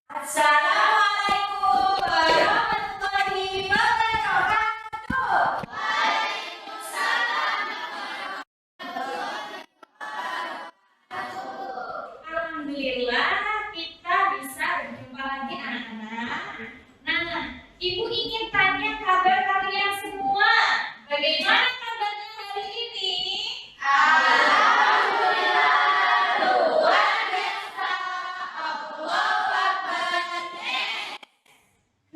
Assalamualaikum warahmatullahi wabarakatuh. Alhamdulillah kita bisa berjumpa lagi anak-anak. Nah, Ibu ingin tanya kabar kalian semua. Bagaimana kabarnya hari ini? Alhamdulillah, luar biasa. Allahu Akbar.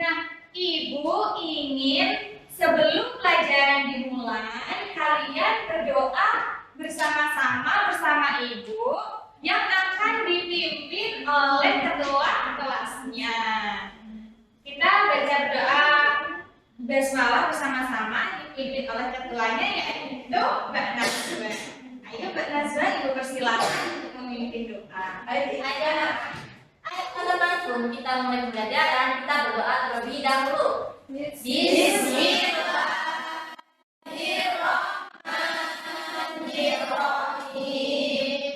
Nah, Ibu ingin sebelum pelajaran dimulai, kalian berdoa bersama-sama bersama Ibu yang akan dipimpin oleh ketua kelasnya. Kita baca doa basmalah bersama-sama dipimpin oleh ketuanya, yaitu Mbak Nazwa. Ayo Mbak Nazwa, Ibu persilakan untuk memimpin doa. Ayo teman-teman, kita mulai pembelajaran. Kita berdoa terlebih dahulu. Bismillahirrahmanirrahim.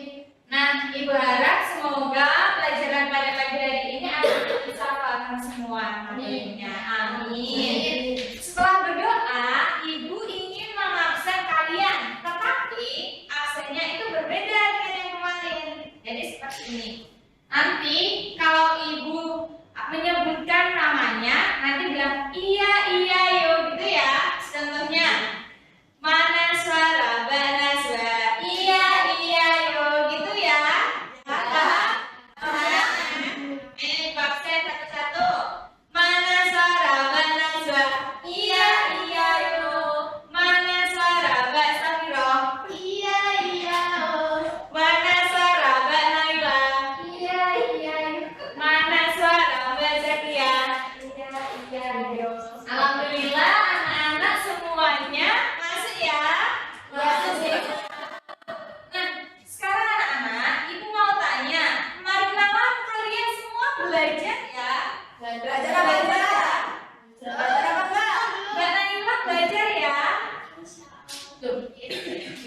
Nah, Ibu harap semoga pelajaran pada pagi hari ini anak bisa paham semua materinya. Amin. Setelah berdoa, Ibu ingin mengabsen kalian, tetapi absennya itu berbeda dengan yang kemarin. Jadi seperti ini. Nanti kalau Ibu menyebutkan namanya, nanti bilang iya yo gitu ya. Contohnya, mana suara Banaswa, iya yo gitu ya. Absen satu-satu. Mana suara Banaswa, iya yo. Mana suara Mbak Safiro, iya yo. Mana suara Mbak Naila, iya yo. Mana suara Mbak Zakia, iya yo. Alhamdulillah anak-anak semuanya masuk ya. Nah, sekarang anak-anak, Ibu mau tanya, kemarin malam kalian semua belajar ya? Belajar apa? Mbak Naila belajar ya?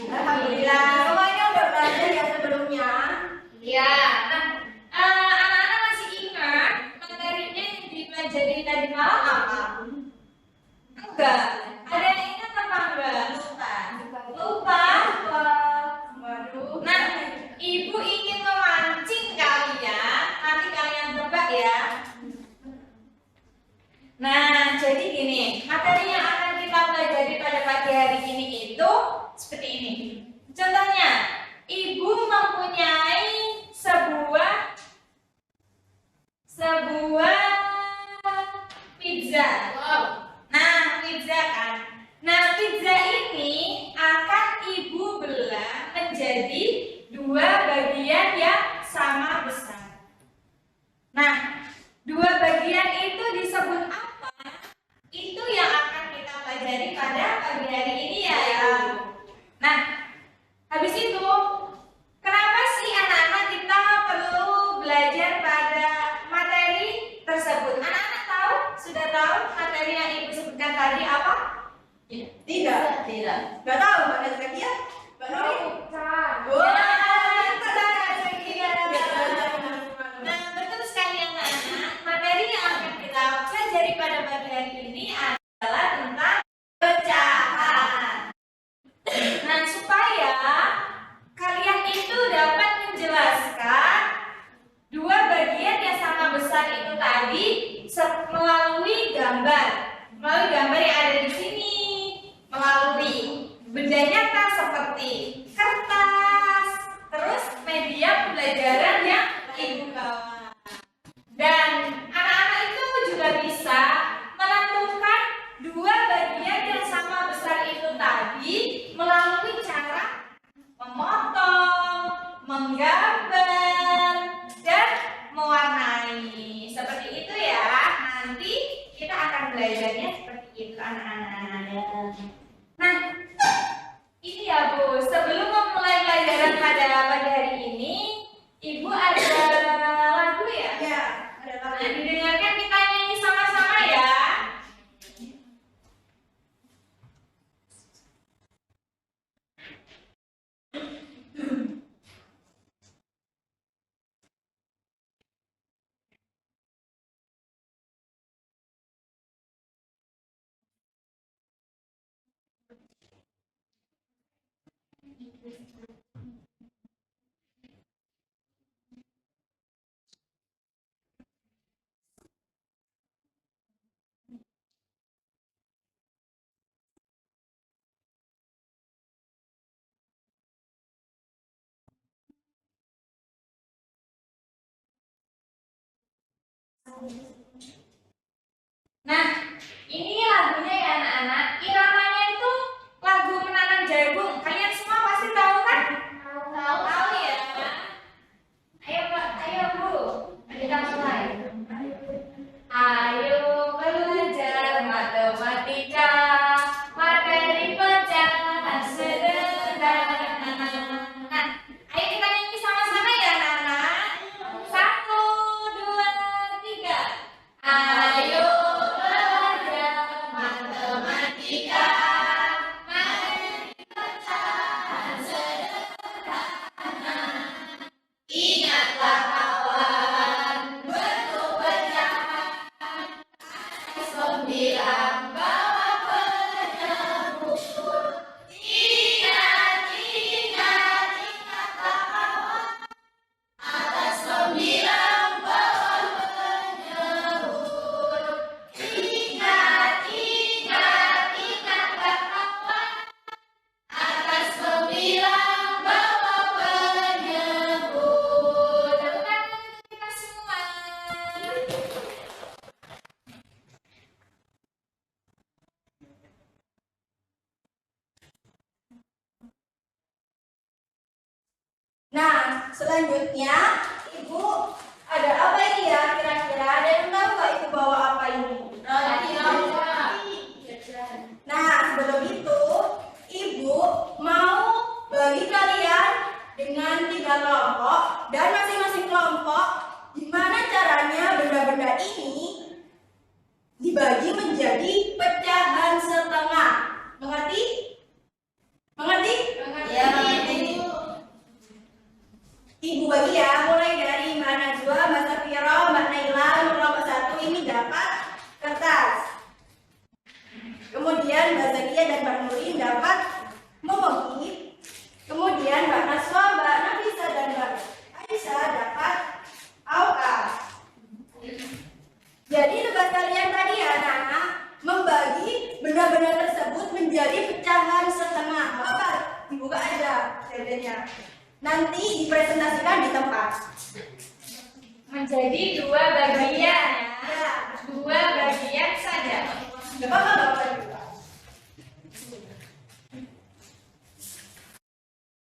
Alhamdulillah. Semuanya udah belajar ya sebelumnya. Ya. Nah, anak-anak masih ingat materinya yang dipelajari tadi malam apa? Enggak. Ada yang ingat apa enggak? Lupa. Waduh. Nah, Ibu ingin memancing kalian. Nanti kalian tebak ya. Nah, jadi gini, materi yang akan kita pelajari pada pagi hari ini itu seperti ini. Contohnya, Ibu mempunyai sebuah pizza. Nah, pizza kan. Nah, pizza ini akan Ibu belah menjadi dua bagian yang sama besar. Nah, dua bagian itu disebut apa? Itu yang akan kita pelajari pada pagi hari ini ya. Nah, habis itu, kenapa sih anak-anak kita perlu belajar pada materi tersebut? Anak-anak tahu? Sudah tahu materi yang Ibu sebutkan tadi apa? Tidak. Gak tahu Mbak Zakia? Mbak Nuri? Nah, betul sekali anak-anak. Materi yang akan kita pelajari pada pagi hari ini adalah tentang pecahan. Nah, supaya kalian itu dapat menjelaskan dua bagian yang sama besar itu tadi melalui gambar. Melalui gambar yang ada di sini. Melalui benda nyata seperti kertas, terus media pembelajaran yang Ibu bawa. Dan anak-anak itu juga bisa menentukan dua bagian yang sama besar itu tadi melalui cara memotong, menggambar, dan mewarnai. Seperti itu ya. Nanti kita akan belajarnya seperti itu anak-anak. Nah, ini ya Bu, sebelum memulai pelajaran pada pagi hari ini, Ibu ada lagu ya? Ya, ada Nah, lagi. didengarkan kita nyanyi sama-sama ya. Nah, ini lagunya ya anak-anak. Iramanya itu lagu menanam jagung. Kalian semua pasti tahu kan? Tahu. Tahu ya. Ayo Pak, ayo Bu. Kita mulai. Ayo belajar matematika, materi pecahan sederhana. Nah, ayo kita nyanyi sama-sama ya anak-anak. 1, 2, 3. Ayo belajar matematika, materi pecahan sederhana. Ingatlah kawan, bentuk pecahan 9 bawa penyebut. Ingat, ingat, ingatlah kawan, atas 9 bawa penyebut. Ingat, ingat, ingatlah kawan, atas 9 bawa penyebut. Tepuk tangan untuk kita semua. Nah, selanjutnya Ibu ada apa ini ya kira-kira? Ada yang tahu nggak Ibu bawa apa ini? Nah, sebelum itu Ibu mau bagi kalian dengan 3 kelompok dan masing-masing kelompok gimana caranya benda-benda ini dibagi menjadi pecahan setengah. Mengerti? Mengerti? Ya, mengerti. Ibu bagi ya, mulai dari Mbak Najwa, Mbak Safira, Mbak Naila, nomor 1 ini dapat kertas. Kemudian Mbak Zakia dan Mbak Nurin dapat memogi. Kemudian Mbak Naswa, Mbak Nafisa dan Mbak Aisyah dapat aukas. Jadi tugas kalian tadi ya anak-anak, membagi benda-benda tersebut menjadi pecahan setengah. Apa? Dibuka aja bedanya. Nanti dipresentasikan di tempat. Menjadi 2 bagian ya. Ya, 2 bagian saja. nggak apa-apa juga.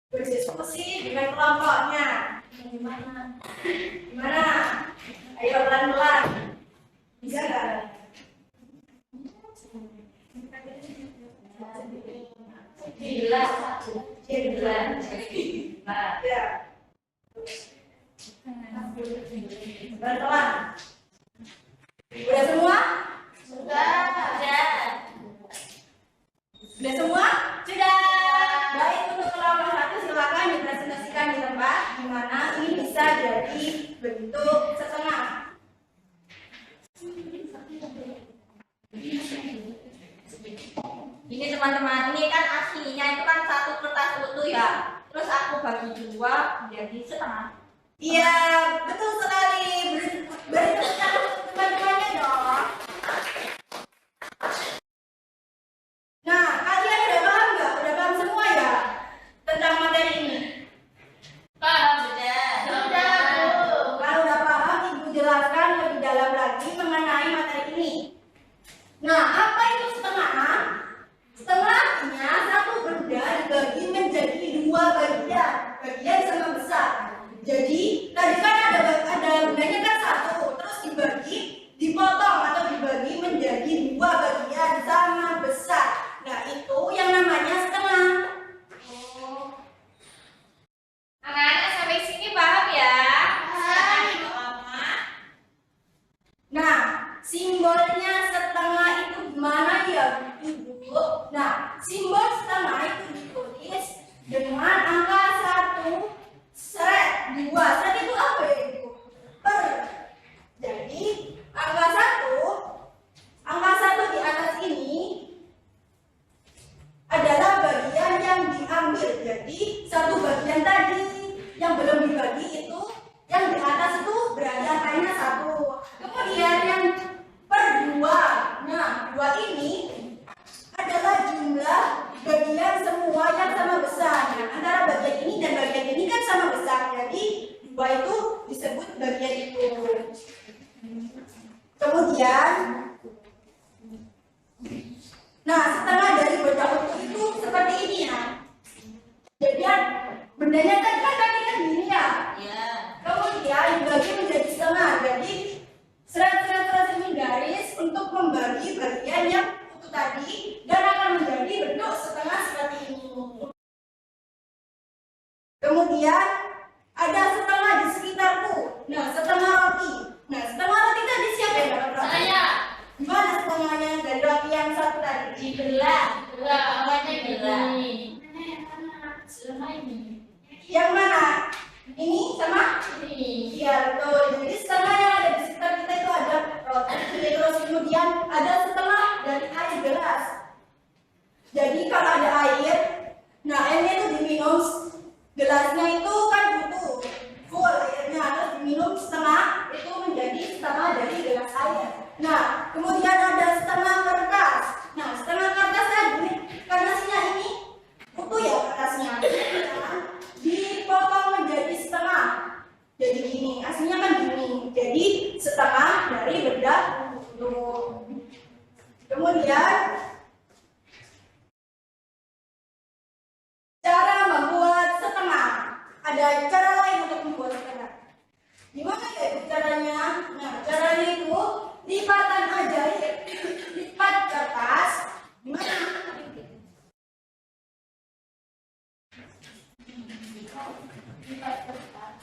Berdiskusi dengan kelompoknya. Gimana? Ayo pelan-pelan. Bisa nggak? Jelas. Ya. Pelan-pelan. Udah semua? Sudah. Sudah semua? Sudah. Baik, untuk kelompok 1 silakan dipresentasikan di tempat di mana ini bisa jadi bentuk setengah. Ini teman-teman, ini kan aslinya itu kan 1 kertas utuh ya. Terus aku bagi 2 menjadi setengah. Iya, betul sekali. Beri tepuk tangan untuk teman-temannya dong. Nah, kalian udah paham nggak? Udah paham semua ya tentang materi ini? Paham sudah. Kalau udah paham, Ibu jelaskan lebih dalam lagi mengenai materi ini. Nah, apa itu setengah? Setengahnya satu benda dibagi menjadi 2 bagian. Bagian sama besar. Jadi tadi kan ada bendanya kan 1, terus dibagi, dipotong atau dibagi menjadi 2 bagian sama besar. Nah, itu yang namanya setengah. Anak-anak sampai sini paham ya? Nah, simbolnya setengah itu gimana ya, Ibu? Nah, simbol setengah itu ditulis dengan angka 1 seret 2. Seret itu apa ya, Ibu? Per. Jadi, angka 1 di atas ini adalah bagian yang diambil. Jadi, Kemudian, nah setengah dari benda utuh itu seperti ini ya. Jadi bendanya tadi kan gini ya. Ya. Kemudian dibagi menjadi setengah. Jadi serat-serat ini garis untuk membagi bagian yang utuh tadi dan akan menjadi bentuk setengah seperti ini. Kemudian ada setengah di sekitarku. Nah, setengah roti. Nah, setengah roti tadi siapa yang dapat roti? Saya. Gimana setengahnya dari roti yang satu tadi? Dibelah. Awalnya gini. Setengah ini. Yang mana? Ini sama? Ini. Iya, betul. Jadi setengah yang ada di sekitar kita itu ada roti. Terus kemudian ada setengah dari air gelas. Jadi kalau ada air, nah airnya itu diminum, gelasnya itu kan butuh full airnya, terus diminum setengah, itu menjadi setengah dari gelas air. Nah, kemudian ada setengah kertas. Nah, setengah kertas tadi, kertasnya ini utuh ya kertasnya. Dipotong menjadi setengah. Jadi gini, aslinya kan gini. Jadi setengah dari benda utuh. Kemudian cara membuat setengah. Ada cara lain untuk membuat setengah. Gimana ya itu caranya? Nah, caranya itu lipatan aja ya. Lipat kertas. Gimana? Lipat kertas.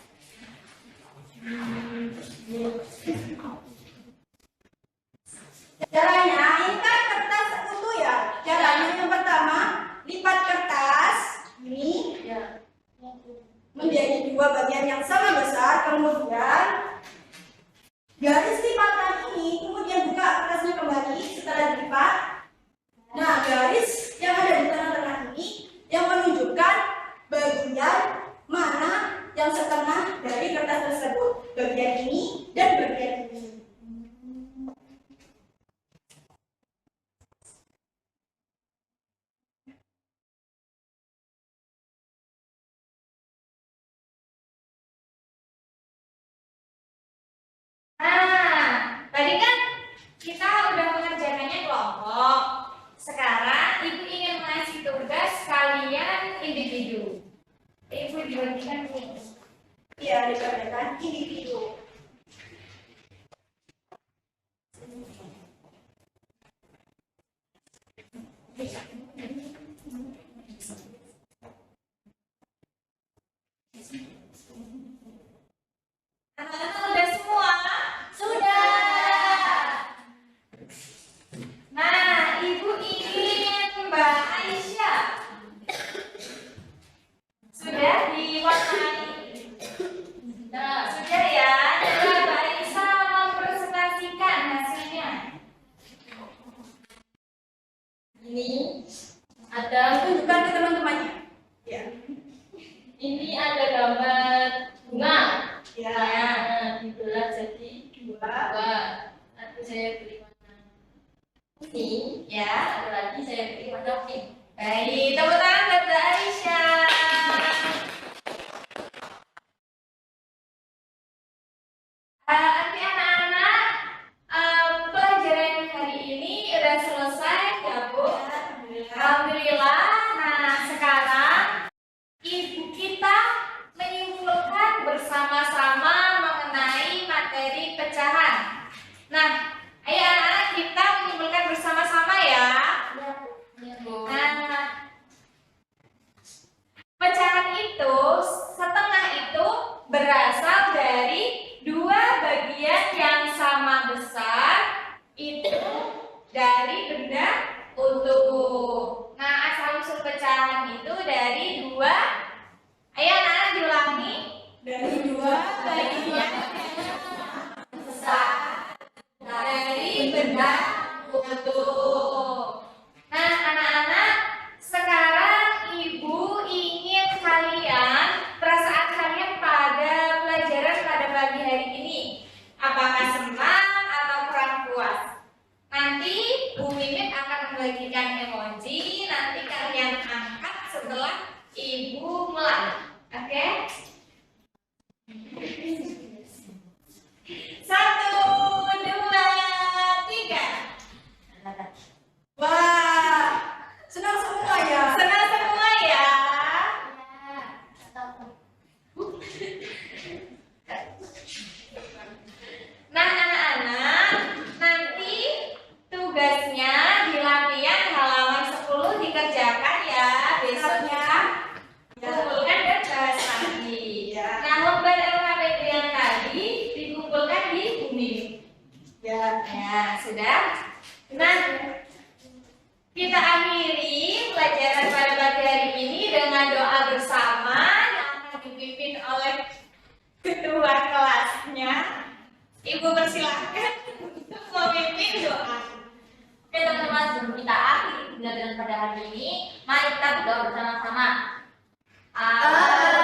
Caranya, ini kan kertas utuh ya. Caranya yang pertama, lipat kertas ini Ya. menjadi dua bagian yang sama besar, kemudian garis lipatan ini kemudian buka kertasnya kembali setelah dilipat. Nah, garis yang ada di tengah-tengah ini yang menunjukkan bagian mana yang setengah dari kertas tersebut, bagian ini dan bagian ini. Nah, tadi kan kita udah mengerjakannya kelompok. Sekarang Ibu ingin mengasih tugas kalian individu. Ibu dibagikan nih. Iya, dikatakan individu. Anak-anak udah semua? Sudah. Nah, Ibu ingin Mbak Aisyah. Sudah diwarnai? Sudah ya. Coba Mbak Aisyah mempresentasikan hasilnya. Ini ada. Tunjukkan ke teman-temannya. Ya. Ini ada gambar bunga. Ya. Nah, dibelah jadi dua. Nanti saya beri warna ini. Ya. Ada lagi saya beri warna pink. Baik, tepuk tangan buat Mbak Aisyah. Nanti anak-anak, pelajaran hari ini udah selesai ya Bu? Alhamdulillah. Nah, sekarang Ibu kita menyimpulkan bersama-sama mengenai materi pecahan. Nah, ayo anak-anak kita menyimpulkan bersama-sama ya. Nah, pecahan itu, setengah itu berasal dari dua bagian yang sama besar, itu dari benda utuh. Nah, asal-usul pecahan itu dari dua, ayo anak-anak diulangi. Dari dua bagian Besar. dari Ya, sudah. Nah, kita akhiri pelajaran pada pagi hari ini dengan doa bersama yang akan dipimpin oleh ketua kelasnya. Ibu persilahkan untuk memimpin doa. Oke teman-teman, sebelum kita akhiri pembelajaran pada hari ini, mari kita berdoa bersama-sama. Amin.